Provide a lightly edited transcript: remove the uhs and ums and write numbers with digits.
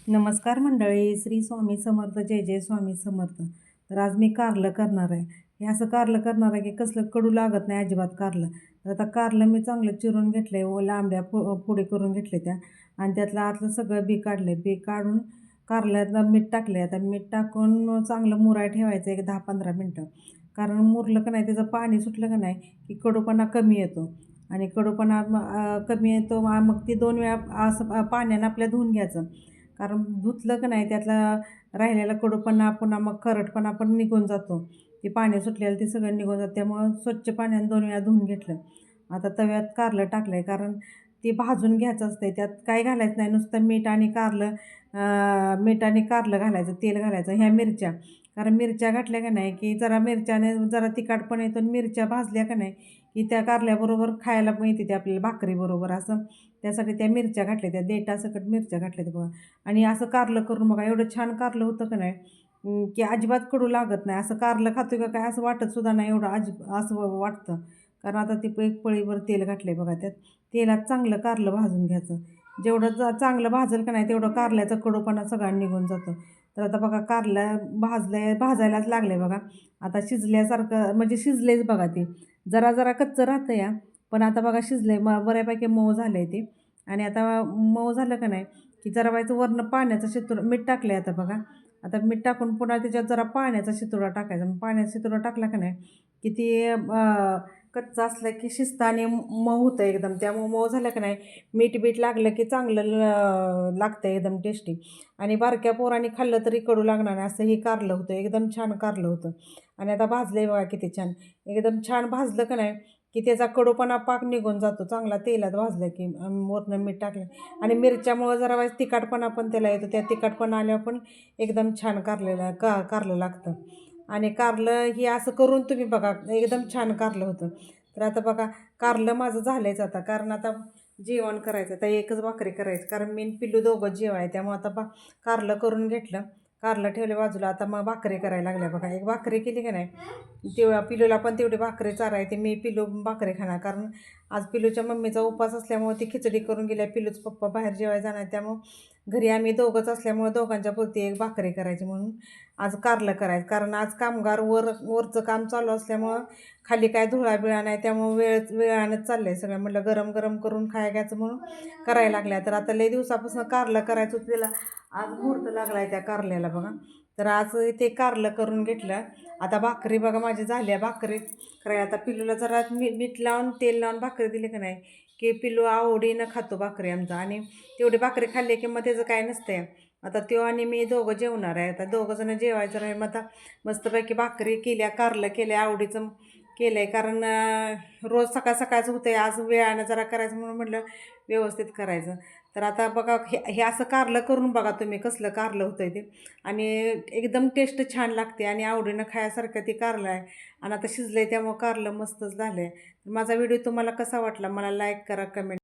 नमस्कार मंडळी, श्री स्वामी समर्थ, जय जय स्वामी समर्थ. तर आज मी कारलं करणार आहे. हे असं कारलं करणार आहे की कसलं कडू लागत नाही अजिबात कारलं. तर आता कारलं मी चांगलं चिरून घेतलं आहे व लांबड्या फोडी करून घेतले त्या आणि त्यातलं आतलं सगळं बी काढलं. बी काढून कारल्यात मीठ टाकले. आता मीठ टाकून चांगलं मुराय ठेवायचं एक 10-15 मिनटं. कारण मुरलं का नाही त्याचं पाणी सुटलं का नाही की कडूपणा कमी येतो आणि कडूपणा कमी येतो. मग ती 2 वेळा असं पाण्यानं आपल्या धुवून घ्यायचं. कारण धुतलं का नाही त्यातला राहिलेला कडूपणा पुन्हा मग खरटपणा पण निघून जातो. ते पाणी सुटलेलं ते सगळं निघून जातं. त्यामुळं स्वच्छ पाण्याने 2 वेळा धुवून घेतलं. आता तव्यात कारलं टाकलं आहे कारण ते भाजून घ्यायचं असतं. त्यात काय घालायचं नाही, नुसतं मीठ आणि कारलं घालायचं, तेल घालायचं, ह्या मिरच्या. कारण मिरच्या घातल्या का नाही की जरा मिरच्याने जरा तिखटपण येतो आणि मिरच्या भाजल्या का नाही की त्या कारल्याबरोबर खायला पण येते ते आपल्याला भाकरीबरोबर असं. त्यासाठी त्या मिरच्या घातल्या, त्या देठासकट मिरच्या घातल्या त्या बघा. आणि असं कारलं करून बघा, एवढं छान कारलं होतं का नाही की अजिबात कडू लागत नाही. असं कारलं खातो का काय असं वाटतसुद्धा नाही, एवढं असं वाटतं. कारण आता ती एक पळीभर तेल घातलं बघा. त्यात तेलात चांगलं कारलं भाजून घ्यायचं. जेवढं चांगलं भाजलं का नाही तेवढं कारल्याचा कडूपणा सगळा निघून जातो. तर आता बघा कारलं भाजायलाच लागले बघा. आता शिजल्यासारखं म्हणजे शिजलेच बघा ते. जरा जरा कच्चं राहतं या, पण आता बघा शिजले बऱ्यापैकी मऊ झालं आहे ते. आणि आता मऊ झालं का नाही की जरा व्हायचं वरनं पाण्याचा शितुडा मीठ टाकलं आहे आता बघा. आता मीठ टाकून पुन्हा त्याच्यात जरा पाण्याचा शितुडा टाकायचा. मग पाण्याचा शितुडा टाकला का नाही की ते कच्चं असलं की शिजतं आणि मऊ होतं एकदम. त्यामुळं मऊ झालं का नाही मीठ लागलं की चांगलं लागतं एकदम टेस्टी. आणि बारक्या पोरांनी खाल्लं तरी कडू लागणार नाही असं हे कारलं होतं. एकदम छान कारलं होतं. आणि आता भाजलं बघा किती छान. एकदम छान भाजलं का नाही की त्याचा कडूपणा पाक निघून जातो. चांगला तेलात भाजलं की वरनं मीठ टाकलं आणि मिरच्यामुळं जरा वाईस तिखटपणा पण त्याला येतो. त्या तिखटपणा आल्यावर पण एकदम छान कारलं लागतं. आणि कारलं हे असं करून तुम्ही बघा, एकदम छान कारलं होतं. तर आता बघा कारलं माझं झालंच आता, कारण आता जेवण करायचं. आता एकच भाकरी करायची कारण मी पिल्लू दोघं जेवाय. त्यामुळं आता कारलं करून घेतलं. कारलं ठेवले बाजूला. आता मग भाकरी करायला लागल्या बघा. एक भाकरी केली का नाही तेव्हा पिल्लूला पण तेवढी भाकरी चारायची. मी पिल्लू भाकरी खाणार कारण आज पिल्लूच्या मम्मीचा उपवास असल्यामुळं ती खिचडी करून गेल्या. पिल्लूच पप्पा बाहेर जेवायला जाणार, त्यामुळं घरी आम्ही दोघंच असल्यामुळं दोघांच्या पुरती एक भाकरी करायची म्हणून आज कारलं करायचं. कारण आज कामगार वरचं काम चालू असल्यामुळं खाली काय धुळा नाही, त्यामुळं वेळानंच चाललं आहे सगळं. म्हटलं गरम गरम करून खाया घ्यायचं म्हणून करायला लागल्या. तर आता लई दिवसापासून कारलं करायचं होतं, त्याला आज मुहूर्त लागला आहे त्या कारल्याला बघा. तर आज ते कारलं करून घेतलं. आता भाकरी बघा माझी झाली आहे. भाकरी करायला आता पिल्लूला जरा मीठ लावून तेल लावून भाकरी दिली का नाही की पिल्लू आवडीनं खातो भाकरी आमचा. आणि तेवढी भाकरी खाल्ली की मग त्याचं काय नसतंय. आता तो आणि मी दोघं जेवणार आहे. आता दोघंजणं जेवायचं नाही. मग आता मस्तपैकी भाकरी केल्या, कारलं केल्या, आवडीचं केलं आहे. कारण रोज सकाळचं होतं आहे, आज वेळानं जरा करायचं म्हणून म्हटलं व्यवस्थित करायचं. तर आता बघा हे असं कारलं करून बघा तुम्ही कसलं कारलं होतं आहे ते. आणि एकदम टेस्ट छान लागते आणि आवडीनं खायासारखं ते कारलं आहे. आणि आता शिजलं आहे त्यामुळं कारलं मस्तच झालं आहे. माझा व्हिडिओ तुम्हाला कसा वाटला मला लाईक करा, कमेंट